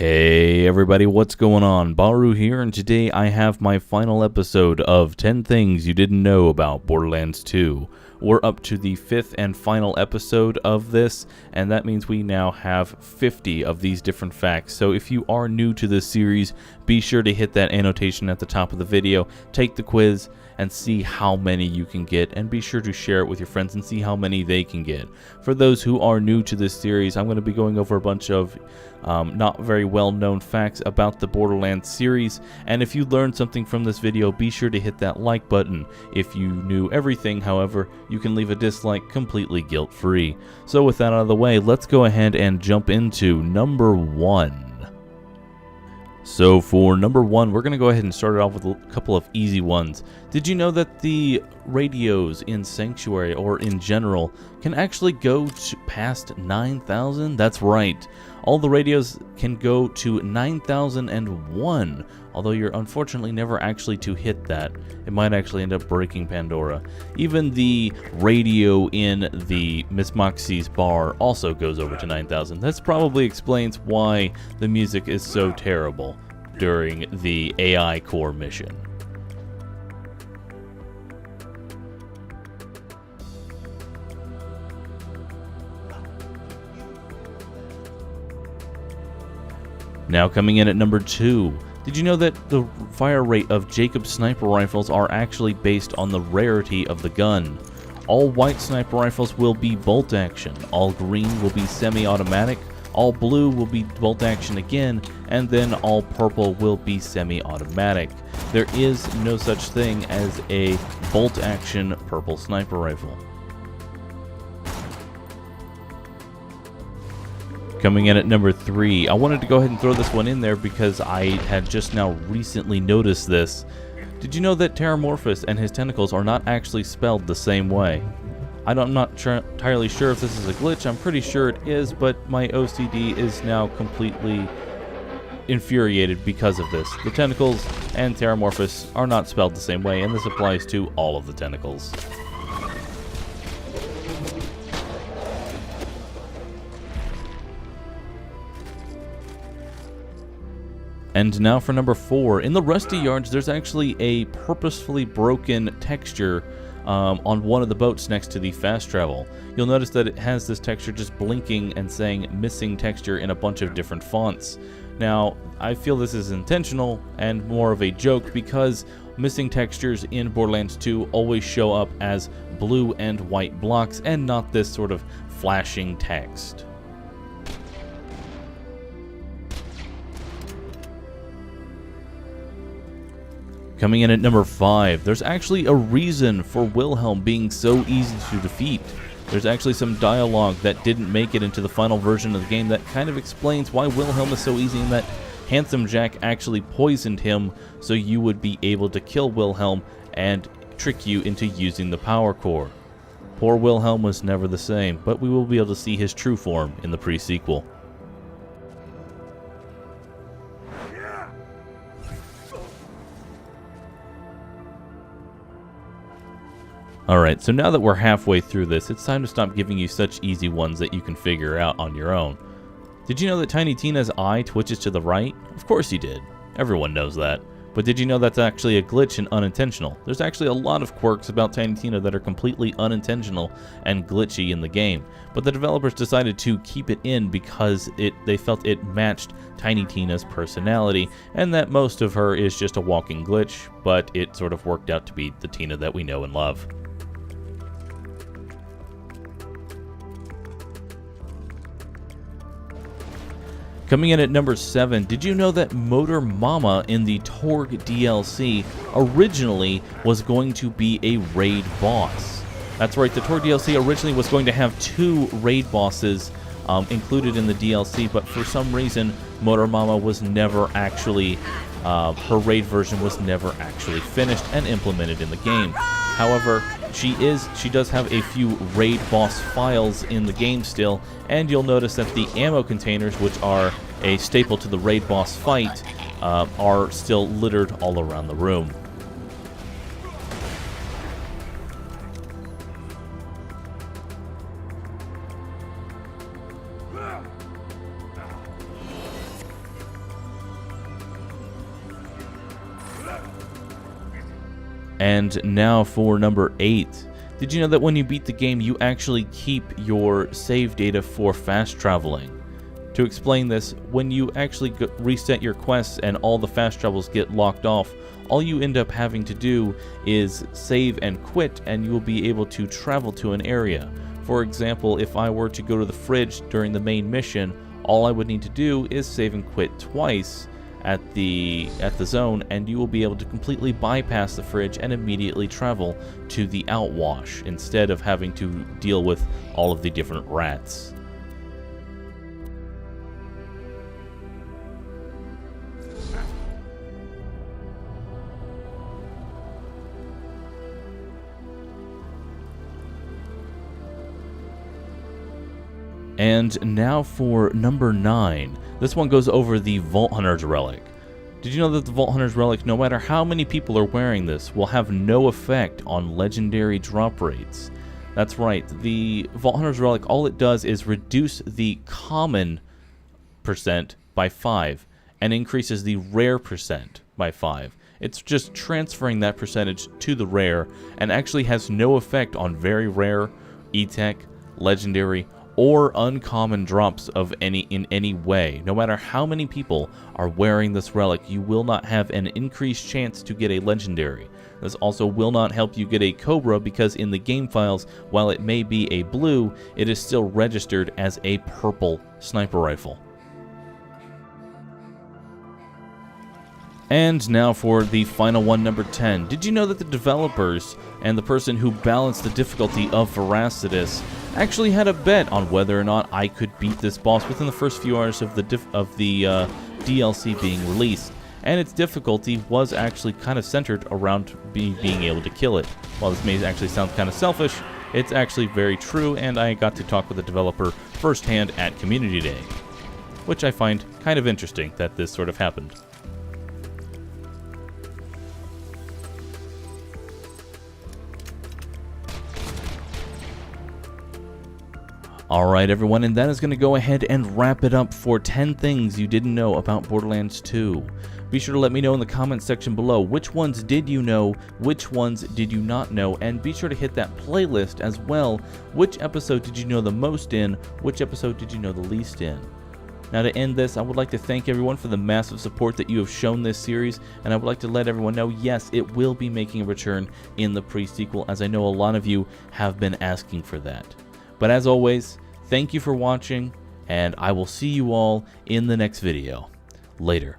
Hey everybody, what's going on? Bahroo here, and today I have my final episode of 10 Things You Didn't Know About Borderlands 2. We're up to the 5th and final episode of this, and that means we now have 50 of these different facts. So if you are new to this series, be sure to hit that annotation at the top of the video, take the quiz, and see how many you can get, and be sure to share it with your friends and see how many they can get. For those who are new to this series, I'm going to be going over a bunch of not very well-known facts about the Borderlands series, and if you learned something from this video, be sure to hit that like button. If you knew everything, however, you can leave a dislike completely guilt-free. So with that out of the way, let's go ahead and jump into number 1. So for number 1, we're going to go ahead and start it off with a couple of easy ones. Did you know that the radios in Sanctuary, or in general, can actually go past 9,000? That's right. All the radios can go to 9,001, although you're unfortunately never actually to hit that. It might actually end up breaking Pandora. Even the radio in the Miss Moxie's bar also goes over to 9,000. This probably explains why the music is so terrible during the AI core mission. Now coming in at number 2, did you know that the fire rate of Jacob's sniper rifles are actually based on the rarity of the gun? All white sniper rifles will be bolt action, all green will be semi-automatic, all blue will be bolt action again, and then all purple will be semi-automatic. There is no such thing as a bolt action purple sniper rifle. Coming in at number 3, I wanted to go ahead and throw this one in there because I had just now recently noticed this. Did you know that Morphus and his tentacles are not actually spelled the same way? I'm not entirely sure if this is a glitch. I'm pretty sure it is, but my OCD is now completely infuriated because of this. The tentacles and Morphus are not spelled the same way, and this applies to all of the tentacles. And now for number 4. In the Rusty Yards, there's actually a purposefully broken texture on one of the boats next to the fast travel. You'll notice that it has this texture just blinking and saying missing texture in a bunch of different fonts. Now, I feel this is intentional and more of a joke because missing textures in Borderlands 2 always show up as blue and white blocks and not this sort of flashing text. Coming in at number 5, there's actually a reason for Wilhelm being so easy to defeat. There's actually some dialogue that didn't make it into the final version of the game that kind of explains why Wilhelm is so easy, and that Handsome Jack actually poisoned him so you would be able to kill Wilhelm and trick you into using the power core. Poor Wilhelm was never the same, but we will be able to see his true form in the pre-sequel. Alright, so now that we're halfway through this, it's time to stop giving you such easy ones that you can figure out on your own. Did you know that Tiny Tina's eye twitches to the right? Of course you did. Everyone knows that. But did you know that's actually a glitch and unintentional? There's actually a lot of quirks about Tiny Tina that are completely unintentional and glitchy in the game. But the developers decided to keep it in because they felt it matched Tiny Tina's personality, and that most of her is just a walking glitch, but it sort of worked out to be the Tina that we know and love. Coming in at number 7, did you know that Motor Mama in the Torg DLC originally was going to be a raid boss? That's right, the Torg DLC originally was going to have 2 raid bosses included in the DLC, but for some reason Motor Mama was never actually, her raid version was never actually finished and implemented in the game. However, she does have a few raid boss files in the game still, and you'll notice that the ammo containers, which are a staple to the raid boss fight, are still littered all around the room. And now for number 8. Did you know that when you beat the game, you actually keep your save data for fast traveling? To explain this, when you actually reset your quests and all the fast travels get locked off, all you end up having to do is save and quit, and you will be able to travel to an area. For example, if I were to go to the fridge during the main mission, all I would need to do is save and quit twice at the zone, and you will be able to completely bypass the fridge and immediately travel to the outwash instead of having to deal with all of the different rats. And now for number 9. This one goes over the Vault Hunter's Relic. Did you know that the Vault Hunter's Relic, no matter how many people are wearing this, will have no effect on legendary drop rates? That's right, the Vault Hunter's Relic, all it does is reduce the common percent by 5 and increases the rare percent by 5. It's just transferring that percentage to the rare and actually has no effect on very rare, E-Tech, legendary, or uncommon drops in any way. No matter how many people are wearing this relic, you will not have an increased chance to get a legendary. This also will not help you get a Cobra because in the game files, while it may be a blue, it is still registered as a purple sniper rifle. And now for the final one, number 10. Did you know that the developers and the person who balanced the difficulty of Veracitus actually had a bet on whether or not I could beat this boss within the first few hours of the DLC being released? And its difficulty was actually kind of centered around being able to kill it. While this may actually sound kind of selfish, it's actually very true, and I got to talk with the developer firsthand at Community Day, which I find kind of interesting that this sort of happened. Alright everyone, and that is going to go ahead and wrap it up for 10 things you didn't know about Borderlands 2. Be sure to let me know in the comments section below which ones did you know, which ones did you not know, and be sure to hit that playlist as well. Which episode did you know the most in, which episode did you know the least in? Now to end this, I would like to thank everyone for the massive support that you have shown this series, and I would like to let everyone know, yes, it will be making a return in the pre-sequel, as I know a lot of you have been asking for that. But as always, thank you for watching, and I will see you all in the next video. Later.